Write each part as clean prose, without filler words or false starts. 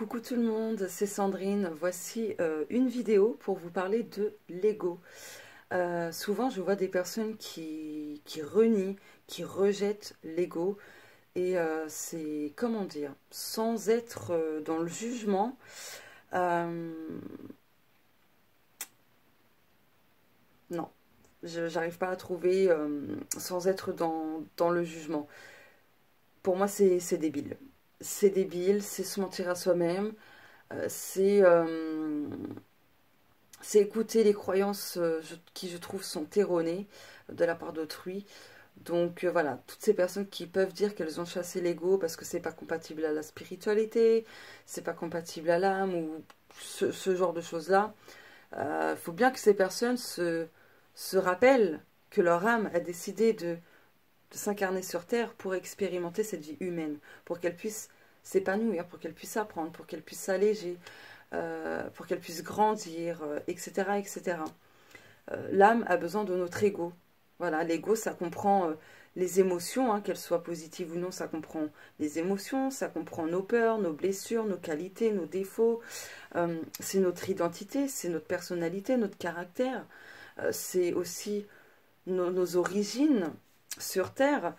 Coucou tout le monde, c'est Sandrine. Voici une vidéo pour vous parler de l'ego. Souvent, je vois des personnes qui renient, qui rejettent l'ego. Et c'est, comment dire, sans être dans le jugement. euh, non, j'arrive pas à trouver sans être dans le jugement. Pour moi, c'est débile. C'est débile, c'est se mentir à soi-même. C'est écouter les croyances qui, je trouve, sont erronées de la part d'autrui. Donc voilà, toutes ces personnes qui peuvent dire qu'elles ont chassé l'ego parce que c'est pas compatible à la spiritualité, c'est pas compatible à l'âme ou ce genre de choses-là. Faut bien que ces personnes se rappellent que leur âme a décidé de s'incarner sur Terre pour expérimenter cette vie humaine, pour qu'elle puisse s'épanouir, pour qu'elle puisse apprendre, pour qu'elle puisse s'alléger, pour qu'elle puisse grandir, etc., etc. L'âme a besoin de notre ego. Voilà, l'ego, ça comprend les émotions, hein, qu'elles soient positives ou non, ça comprend les émotions, ça comprend nos peurs, nos blessures, nos qualités, nos défauts. C'est notre identité, c'est notre personnalité, notre caractère. C'est aussi nos origines sur Terre.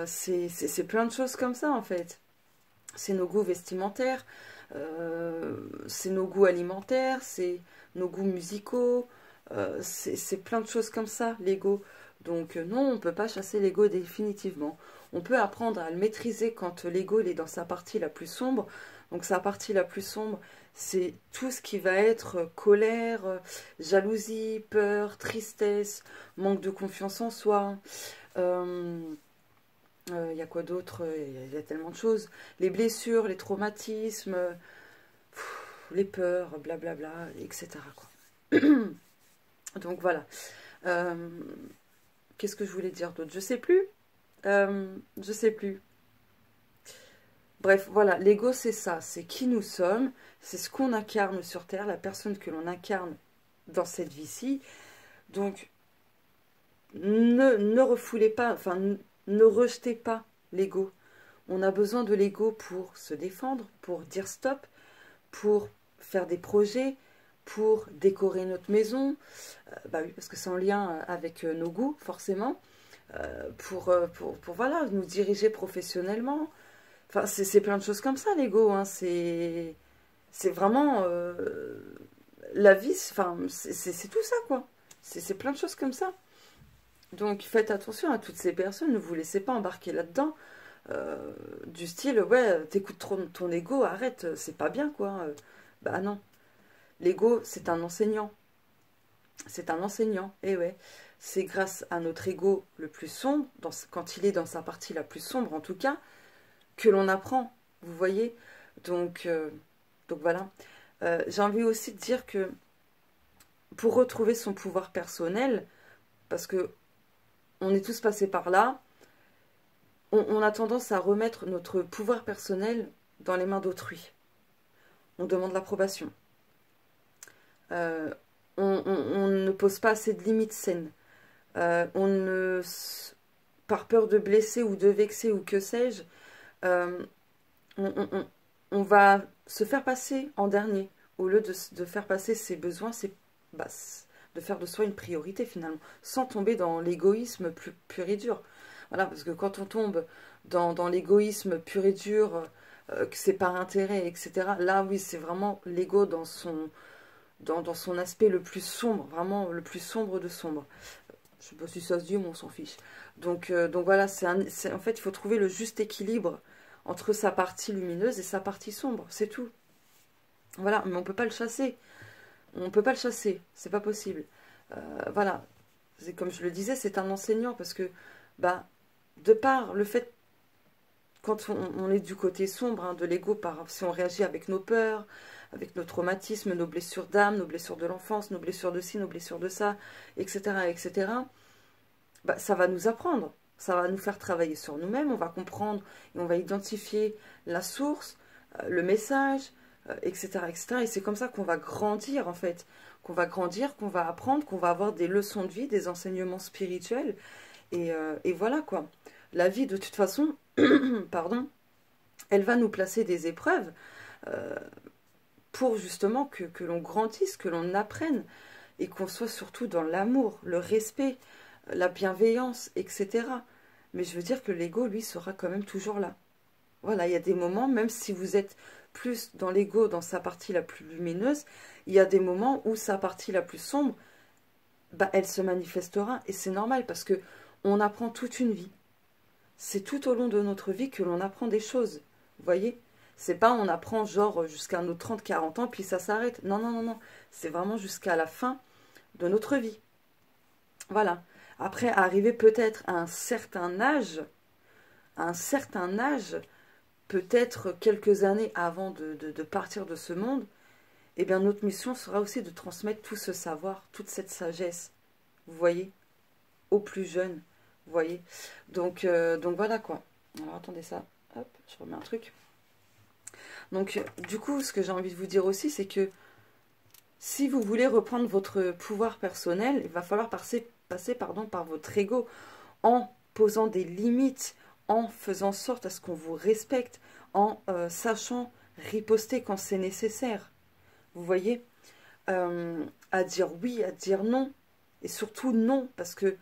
C'est plein de choses comme ça, en fait. C'est nos goûts vestimentaires, c'est nos goûts alimentaires, c'est nos goûts musicaux, c'est plein de choses comme ça, l'ego. Donc non, on ne peut pas chasser l'ego définitivement. On peut apprendre à le maîtriser quand l'ego est dans sa partie la plus sombre. Donc sa partie la plus sombre, c'est tout ce qui va être colère, jalousie, peur, tristesse, manque de confiance en soi. Il y a quoi d'autre? Il y a tellement de choses. Les blessures, les traumatismes, les peurs, blablabla, etc. quoi. Donc voilà. Euh, Qu'est-ce que je voulais dire d'autre? Je sais plus. Je sais plus. Bref, voilà, l'ego c'est ça, c'est qui nous sommes, c'est ce qu'on incarne sur Terre, la personne que l'on incarne dans cette vie-ci. Donc, ne refoulez pas, enfin, ne rejetez pas l'ego. On a besoin de l'ego pour se défendre, pour dire stop, pour faire des projets, pour décorer notre maison. Bah oui, parce que c'est en lien avec nos goûts, forcément. Pour voilà, nous diriger professionnellement. Enfin, c'est plein de choses comme ça, l'ego. Hein. C'est vraiment la vie, enfin, c'est tout ça, quoi. C'est plein de choses comme ça. Donc faites attention à toutes ces personnes, ne vous laissez pas embarquer là-dedans. Du style, ouais, t'écoutes trop ton ego, arrête, c'est pas bien, quoi. Bah non. L'ego, c'est un enseignant. C'est un enseignant, et ouais. C'est grâce à notre ego le plus sombre, quand il est dans sa partie la plus sombre en tout cas, que l'on apprend, vous voyez. Donc voilà. J'ai envie aussi de dire que pour retrouver son pouvoir personnel, parce que on est tous passés par là, on a tendance à remettre notre pouvoir personnel dans les mains d'autrui. On demande l'approbation. On ne pose pas assez de limites saines. On ne, par peur de blesser ou de vexer ou que sais-je, euh, on va se faire passer en dernier. Au lieu de faire passer ses besoins, bah, de faire de soi une priorité finalement, sans tomber dans l'égoïsme pur et dur. Voilà, parce que quand on tombe dans l'égoïsme pur et dur, que c'est par intérêt, etc., là oui, c'est vraiment l'ego dans son aspect le plus sombre, vraiment le plus sombre de sombre. Je sais pas si ça se dit, mais on s'en fiche. Donc voilà, en fait, il faut trouver le juste équilibre entre sa partie lumineuse et sa partie sombre, c'est tout. Voilà, mais on peut pas le chasser. On peut pas le chasser, c'est pas possible. Voilà, comme je le disais, c'est un enseignant parce que, bah, de par le fait, quand on est du côté sombre hein, de l'ego, si on réagit avec nos peurs, avec nos traumatismes, nos blessures d'âme, nos blessures de l'enfance, nos blessures de ci, nos blessures de ça, etc., etc., bah, ça va nous apprendre, ça va nous faire travailler sur nous-mêmes, on va comprendre et on va identifier la source, le message, etc., etc. Et c'est comme ça qu'on va grandir, en fait, qu'on va grandir, qu'on va apprendre, qu'on va avoir des leçons de vie, des enseignements spirituels, et voilà, quoi. La vie, de toute façon, pardon, elle va nous placer des épreuves, pour justement que l'on grandisse, que l'on apprenne, et qu'on soit surtout dans l'amour, le respect, la bienveillance, etc. Mais je veux dire que l'ego, lui, sera quand même toujours là. Voilà, il y a des moments, même si vous êtes plus dans l'ego, dans sa partie la plus lumineuse, il y a des moments où sa partie la plus sombre, bah, elle se manifestera. Et c'est normal parce que on apprend toute une vie. C'est tout au long de notre vie que l'on apprend des choses. Vous voyez? C'est pas on apprend genre jusqu'à nos 30, 40 ans, puis ça s'arrête. Non, non, non, non. C'est vraiment jusqu'à la fin de notre vie. Voilà. Après, arriver peut-être à un certain âge, peut-être quelques années avant de partir de ce monde, eh bien notre mission sera aussi de transmettre tout ce savoir, toute cette sagesse, vous voyez, aux plus jeunes, vous voyez. Donc voilà quoi. Alors attendez ça, hop, je remets un truc. Donc du coup, ce que j'ai envie de vous dire aussi, c'est que si vous voulez reprendre votre pouvoir personnel, il va falloir passer par votre ego, en posant des limites, en faisant en sorte à ce qu'on vous respecte, en sachant riposter quand c'est nécessaire. Vous voyez, à dire oui, à dire non, et surtout non, parce que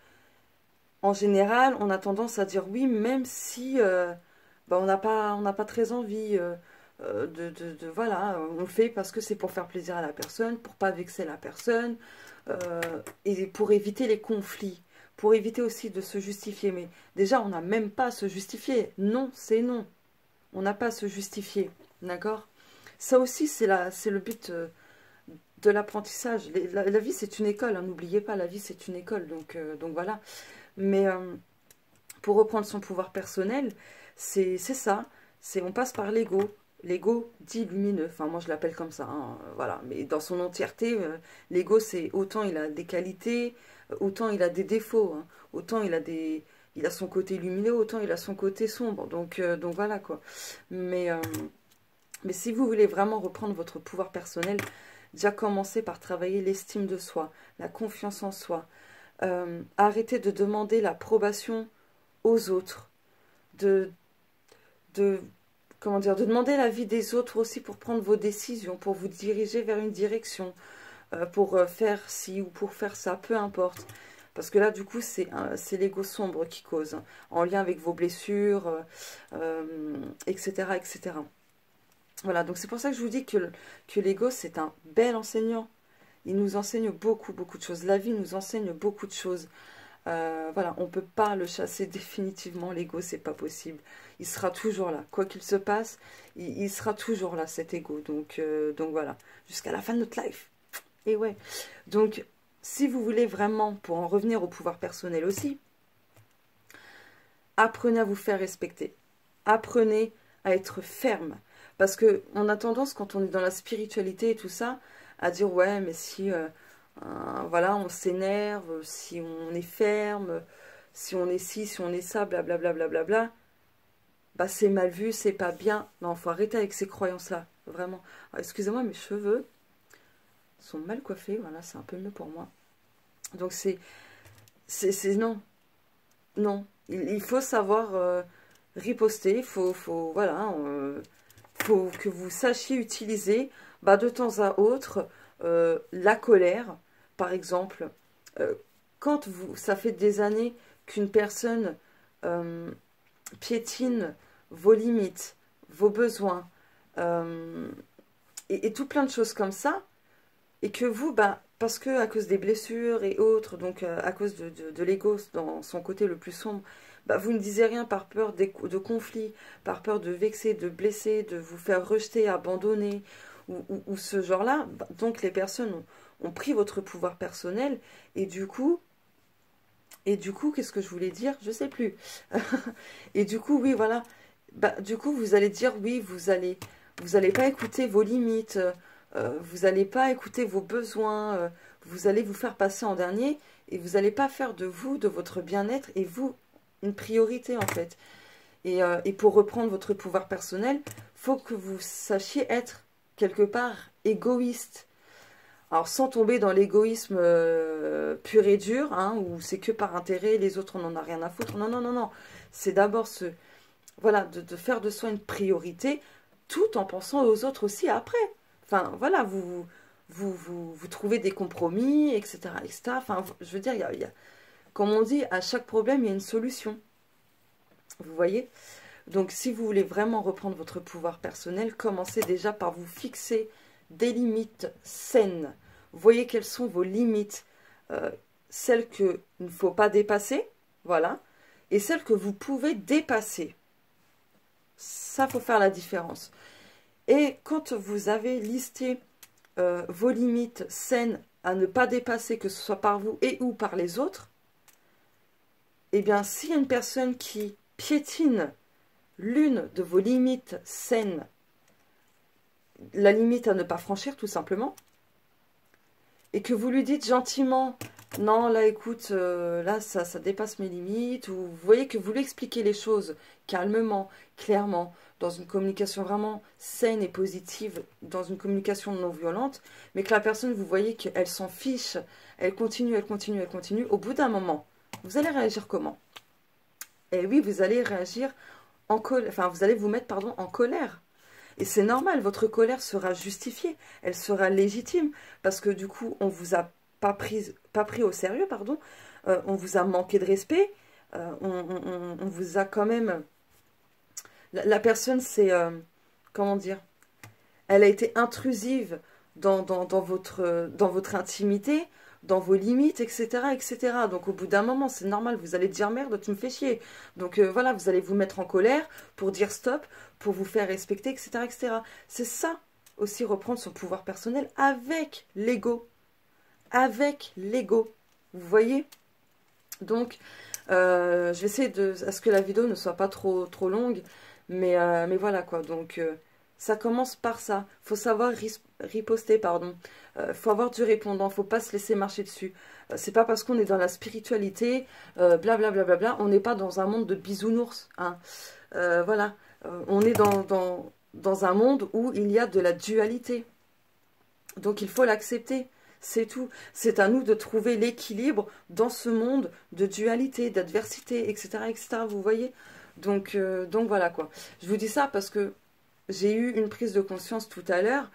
en général, on a tendance à dire oui, même si bah, on n'a pas très envie voilà, on le fait parce que c'est pour faire plaisir à la personne, pour pas vexer la personne, et pour éviter les conflits, pour éviter aussi de se justifier. Mais déjà, on n'a même pas à se justifier. Non, c'est non. On n'a pas à se justifier, d'accord? Ça aussi, c'est le but de l'apprentissage. La vie, c'est une école, hein, n'oubliez pas, la vie, c'est une école, donc voilà. Mais pour reprendre son pouvoir personnel, c'est ça, on passe par l'ego. L'ego dit lumineux, enfin moi je l'appelle comme ça, hein, voilà. Mais dans son entièreté, l'ego c'est autant il a des qualités, autant il a des défauts, hein. Autant il a son côté lumineux, autant il a son côté sombre, donc voilà quoi. Mais si vous voulez vraiment reprendre votre pouvoir personnel, déjà commencez par travailler l'estime de soi, la confiance en soi. Arrêtez de demander l'approbation aux autres, comment dire, de demander l'avis des autres aussi pour prendre vos décisions, pour vous diriger vers une direction, pour faire ci ou pour faire ça, peu importe. Parce que là, du coup, c'est l'ego sombre qui cause, hein, en lien avec vos blessures, etc., etc. Voilà, donc c'est pour ça que je vous dis que l'ego, c'est un bel enseignant. Il nous enseigne beaucoup, beaucoup de choses. La vie nous enseigne beaucoup de choses. Voilà, on ne peut pas le chasser définitivement, l'ego, c'est pas possible. Il sera toujours là. Quoi qu'il se passe, il sera toujours là, cet ego. Donc voilà, jusqu'à la fin de notre life. Et ouais. Donc, si vous voulez vraiment, pour en revenir au pouvoir personnel aussi, apprenez à vous faire respecter. Apprenez à être ferme. Parce qu'on a tendance, quand on est dans la spiritualité et tout ça, à dire, ouais, mais si... voilà, on s'énerve, si on est ferme, si on est ci, si on est ça, blablabla, blablabla, bah c'est mal vu, c'est pas bien. Non, faut arrêter avec ces croyances-là, vraiment. Excusez-moi, mes cheveux sont mal coiffés, voilà, c'est un peu mieux pour moi. Donc non, non. Il faut savoir riposter, voilà, faut que vous sachiez utiliser, bah, de temps à autre, la colère. Par exemple, quand ça fait des années qu'une personne piétine vos limites, vos besoins, et tout plein de choses comme ça, et que vous, bah, parce que à cause des blessures et autres, donc à cause de l'ego dans son côté le plus sombre, bah, vous ne disiez rien par peur de conflits, par peur de vexer, de blesser, de vous faire rejeter, abandonner, ou ce genre-là, bah, donc les personnes ont pris votre pouvoir personnel, et du coup, qu'est-ce que je voulais dire? Je sais plus. Et du coup, oui, voilà. Bah, du coup, vous allez dire, oui, vous allez pas écouter vos limites, vous n'allez pas écouter vos besoins, vous allez vous faire passer en dernier, et vous n'allez pas faire de vous, de votre bien-être, et vous, une priorité, en fait. Et pour reprendre votre pouvoir personnel, faut que vous sachiez être, quelque part, égoïste. Alors, sans tomber dans l'égoïsme pur et dur, hein, où c'est que par intérêt, les autres, on n'en a rien à foutre. Non, non, non, non. C'est d'abord voilà, de faire de soi une priorité tout en pensant aux autres aussi après. Enfin, voilà, vous trouvez des compromis, etc., etc. Enfin, je veux dire, comme on dit, à chaque problème, il y a une solution. Vous voyez? Donc, si vous voulez vraiment reprendre votre pouvoir personnel, commencez déjà par vous fixer des limites saines. Voyez quelles sont vos limites, celles qu'il ne faut pas dépasser, voilà, et celles que vous pouvez dépasser. Ça, faut faire la différence. Et quand vous avez listé vos limites saines à ne pas dépasser, que ce soit par vous et ou par les autres, eh bien, s'il y a une personne qui piétine l'une de vos limites saines, la limite à ne pas franchir tout simplement, et que vous lui dites gentiment, non là écoute, là ça dépasse mes limites, ou vous voyez que vous lui expliquez les choses calmement, clairement, dans une communication vraiment saine et positive, dans une communication non violente, mais que la personne, vous voyez qu'elle s'en fiche, elle continue, elle continue, elle continue, au bout d'un moment, vous allez réagir comment? Eh oui, vous allez réagir en colère, enfin vous allez vous mettre, pardon, en colère. Et c'est normal, votre colère sera justifiée, elle sera légitime, parce que du coup, on vous a pas pris au sérieux, pardon, on vous a manqué de respect, on vous a quand même... La personne, c'est... comment dire? Elle a été intrusive dans votre intimité, dans vos limites, etc., etc. Donc au bout d'un moment, c'est normal, vous allez dire merde, tu me fais chier. Donc voilà, vous allez vous mettre en colère pour dire stop, pour vous faire respecter, etc., etc. C'est ça aussi, reprendre son pouvoir personnel avec l'ego. Avec l'ego. Vous voyez? Donc, je vais essayer à ce que la vidéo ne soit pas trop longue, mais voilà quoi. Donc, ça commence par ça. Faut savoir riposter, pardon. Faut avoir du répondant. Faut pas se laisser marcher dessus. C'est pas parce qu'on est dans la spiritualité, blablabla, on n'est pas dans un monde de bisounours. Hein. Voilà. On est dans un monde où il y a de la dualité. Donc, il faut l'accepter. C'est tout. C'est à nous de trouver l'équilibre dans ce monde de dualité, d'adversité, etc., etc. Vous voyez? Donc voilà quoi. Je vous dis ça parce que j'ai eu une prise de conscience tout à l'heure,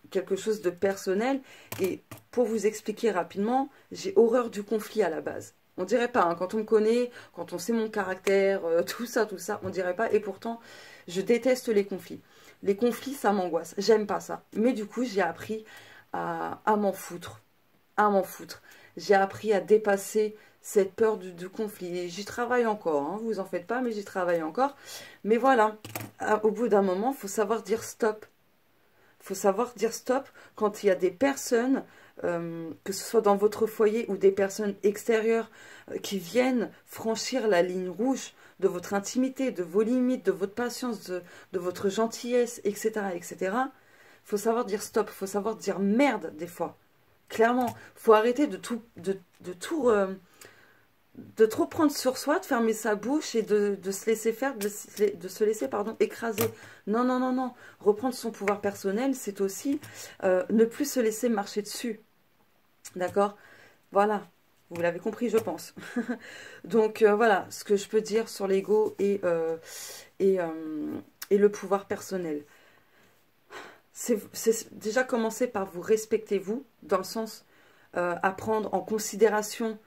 quelque chose de personnel. Et pour vous expliquer rapidement, j'ai horreur du conflit à la base. On dirait pas, hein, quand on me connaît, quand on sait mon caractère, tout ça, on dirait pas. Et pourtant, je déteste les conflits. Les conflits, ça m'angoisse. J'aime pas ça. Mais du coup, j'ai appris à m'en foutre. À m'en foutre. J'ai appris à dépasser cette peur du conflit. Et j'y travaille encore, hein, vous en faites pas, mais j'y travaille encore. Mais voilà, au bout d'un moment, il faut savoir dire stop. Il faut savoir dire stop quand il y a des personnes, que ce soit dans votre foyer ou des personnes extérieures, qui viennent franchir la ligne rouge de votre intimité, de vos limites, de votre patience, de votre gentillesse, etc., etc. Il faut savoir dire stop, il faut savoir dire merde des fois. Clairement, il faut arrêter de trop prendre sur soi, de fermer sa bouche et de se laisser faire, de se laisser, pardon, écraser. Non, non, non, non. Reprendre son pouvoir personnel, c'est aussi ne plus se laisser marcher dessus. D'accord? Voilà. Vous l'avez compris, je pense. Donc, voilà ce que je peux dire sur l'ego et le pouvoir personnel. C'est déjà commencer par vous respecter vous, dans le sens à prendre en considération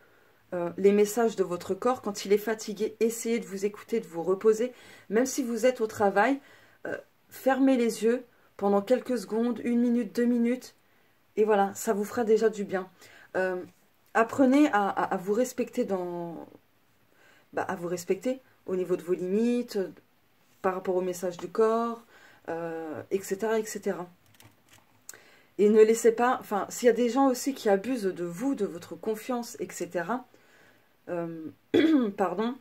les messages de votre corps. Quand il est fatigué, essayez de vous écouter, de vous reposer. Même si vous êtes au travail, fermez les yeux pendant quelques secondes, 1 minute, 2 minutes, et voilà, ça vous fera déjà du bien. Apprenez à vous respecter à vous respecter au niveau de vos limites, par rapport au message du corps, etc., etc. Et ne laissez pas, enfin, s'il y a des gens aussi qui abusent de vous, de votre confiance, etc., pardon,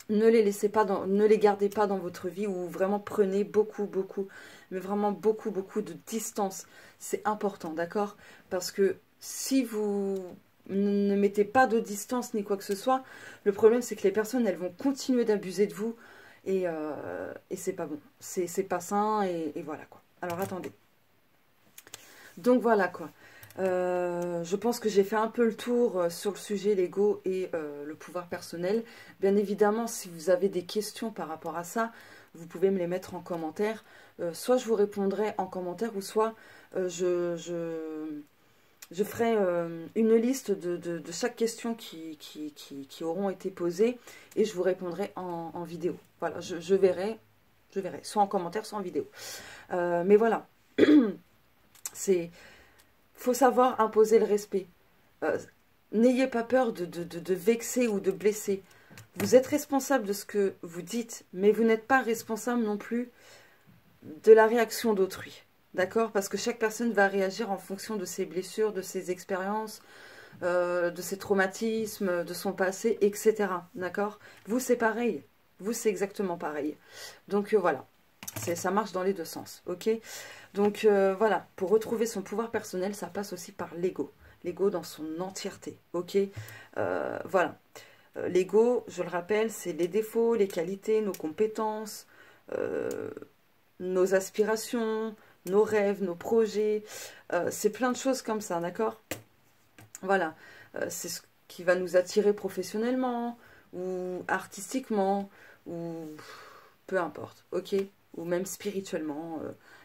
ne les laissez pas, ne les gardez pas dans votre vie, ou vraiment prenez beaucoup, mais vraiment beaucoup de distance. C'est important, d'accord? Parce que si vous ne mettez pas de distance ni quoi que ce soit, le problème c'est que les personnes, elles vont continuer d'abuser de vous, et c'est pas bon. C'est pas sain, et voilà quoi. Alors attendez. Donc voilà quoi. Je pense que j'ai fait un peu le tour sur le sujet l'ego et le pouvoir personnel. Bien évidemment, si vous avez des questions par rapport à ça, vous pouvez me les mettre en commentaire. Soit je vous répondrai en commentaire, ou soit je ferai une liste de chaque question qui auront été posées, et je vous répondrai en vidéo. Voilà, je verrai, soit en commentaire, soit en vidéo. Mais voilà, faut savoir imposer le respect. N'ayez pas peur de vexer ou de blesser. Vous êtes responsable de ce que vous dites, mais vous n'êtes pas responsable non plus de la réaction d'autrui. D'accord? Parce que chaque personne va réagir en fonction de ses blessures, de ses expériences, de ses traumatismes, de son passé, etc. D'accord? Vous, c'est pareil. Vous, c'est exactement pareil. Donc, voilà. Ça marche dans les deux sens. Ok? Donc, voilà. Pour retrouver son pouvoir personnel, ça passe aussi par l'ego. L'ego dans son entièreté. Ok? Voilà. L'ego, je le rappelle, c'est les défauts, les qualités, nos compétences, nos aspirations, nos rêves, nos projets. C'est plein de choses comme ça, d'accord? Voilà. C'est ce qui va nous attirer professionnellement, ou artistiquement, ou peu importe, ok? Ou même spirituellement.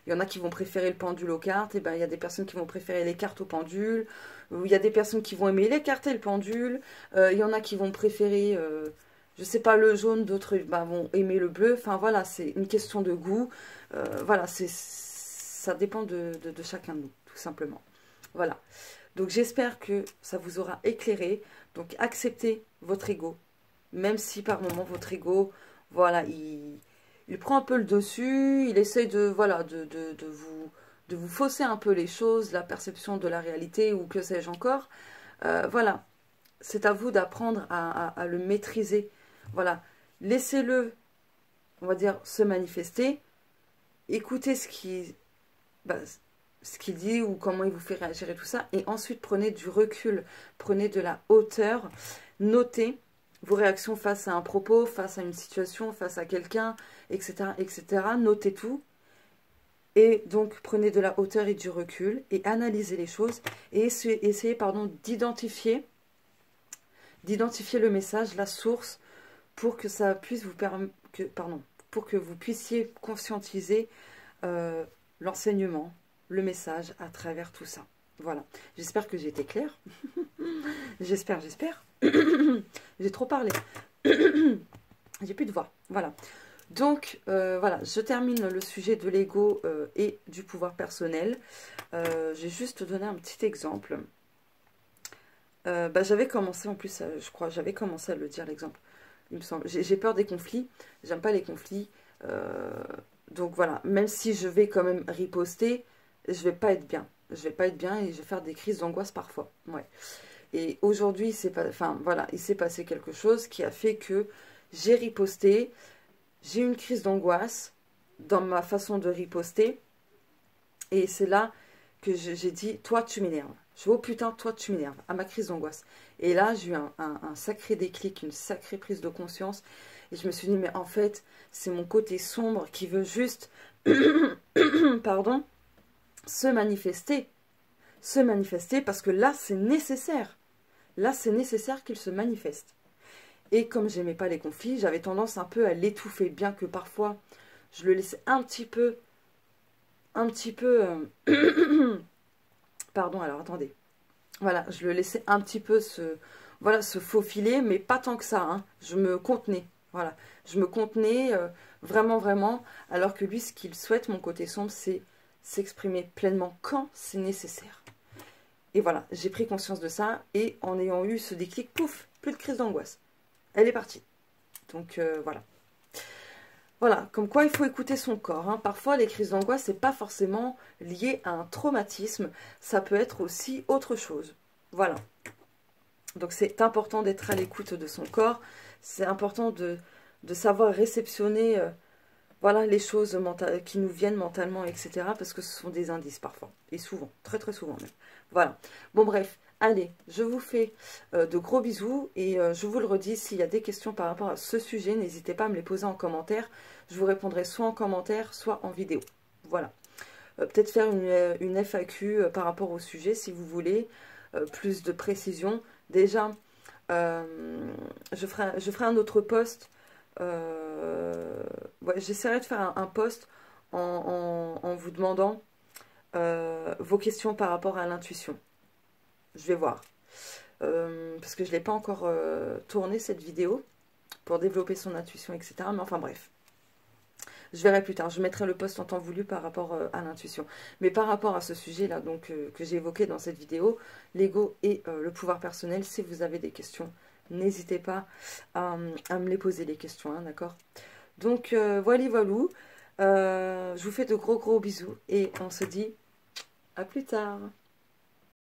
Il y en a qui vont préférer le pendule aux cartes, et ben il y a des personnes qui vont préférer les cartes au pendule, ou il y a des personnes qui vont aimer les cartes et le pendule, il y en a qui vont préférer, je sais pas, le jaune, d'autres vont aimer le bleu, enfin voilà, c'est une question de goût, voilà, ça dépend de chacun de nous, tout simplement. Voilà, donc j'espère que ça vous aura éclairé. Donc acceptez votre ego, même si par moment votre ego, voilà, il prend un peu le dessus, il essaye voilà, de vous fausser un peu les choses, la perception de la réalité, ou que sais-je encore. Voilà, c'est à vous d'apprendre à le maîtriser. Voilà, laissez-le, on va dire, se manifester. Écoutez ce qu'il dit, ou comment il vous fait réagir et tout ça. Et ensuite, prenez du recul, prenez de la hauteur, notez vos réactions face à un propos, face à une situation, face à quelqu'un, etc., etc. Notez tout. Et donc, prenez de la hauteur et du recul, et analysez les choses, et essayez d'identifier le message, la source, pour que ça puisse vous permettre, pour que vous puissiez conscientiser l'enseignement, le message à travers tout ça. Voilà. J'espère que j'ai été claire. J'espère. J'ai trop parlé. J'ai plus de voix. Voilà. Donc, voilà, je termine le sujet de l'ego et du pouvoir personnel. J'ai juste donné un petit exemple. J'avais commencé, en plus, je crois, j'avais commencé à le dire, l'exemple. Il me semble. J'ai peur des conflits. J'aime pas les conflits. Donc, voilà, même si je vais quand même riposter, je vais pas être bien. Je vais pas être bien, et je vais faire des crises d'angoisse parfois. Ouais. Et aujourd'hui, il s'est passé quelque chose qui a fait que j'ai riposté. J'ai eu une crise d'angoisse dans ma façon de riposter. Et c'est là que j'ai dit, toi tu m'énerves. Je dis, oh putain, toi tu m'énerves, à ma crise d'angoisse. Et là, j'ai eu un sacré déclic, une sacrée prise de conscience. Et je me suis dit, mais en fait, c'est mon côté sombre qui veut juste, pardon, se manifester. Se manifester, parce que là, c'est nécessaire. Là, c'est nécessaire qu'il se manifeste. Et comme j'aimais pas les conflits, j'avais tendance un peu à l'étouffer, bien que parfois, je le laissais un petit peu, pardon, alors attendez. Voilà, je le laissais un petit peu se faufiler, mais pas tant que ça, hein. Je me contenais, voilà. Je me contenais vraiment, vraiment, alors que lui, ce qu'il souhaite, mon côté sombre, c'est s'exprimer pleinement quand c'est nécessaire. Et voilà, j'ai pris conscience de ça, et en ayant eu ce déclic, pouf, plus de crise d'angoisse. Elle est partie. Donc, voilà. Voilà, comme quoi il faut écouter son corps. Hein. Parfois, les crises d'angoisse, c'est pas forcément lié à un traumatisme. Ça peut être aussi autre chose. Voilà. Donc, c'est important d'être à l'écoute de son corps. C'est important de savoir réceptionner voilà, les choses qui nous viennent mentalement, etc. Parce que ce sont des indices parfois. Et souvent. Très, très souvent même. Voilà. Bon, bref. Allez, je vous fais de gros bisous et je vous le redis, s'il y a des questions par rapport à ce sujet, n'hésitez pas à me les poser en commentaire. Je vous répondrai soit en commentaire, soit en vidéo. Voilà. Peut-être faire une FAQ par rapport au sujet, si vous voulez, plus de précision. Déjà, je ferai un autre post Ouais, j'essaierai de faire un post en vous demandant vos questions par rapport à l'intuition. Je vais voir. Parce que je ne l'ai pas encore tourné cette vidéo pour développer son intuition, etc. Mais enfin bref. Je verrai plus tard. Je mettrai le post en temps voulu par rapport à l'intuition. Mais par rapport à ce sujet-là donc que j'ai évoqué dans cette vidéo, l'ego et le pouvoir personnel, si vous avez des questions, n'hésitez pas à me les poser, les questions, hein, d'accord? Donc, voilà, voilou. Je vous fais de gros bisous et on se dit à plus tard.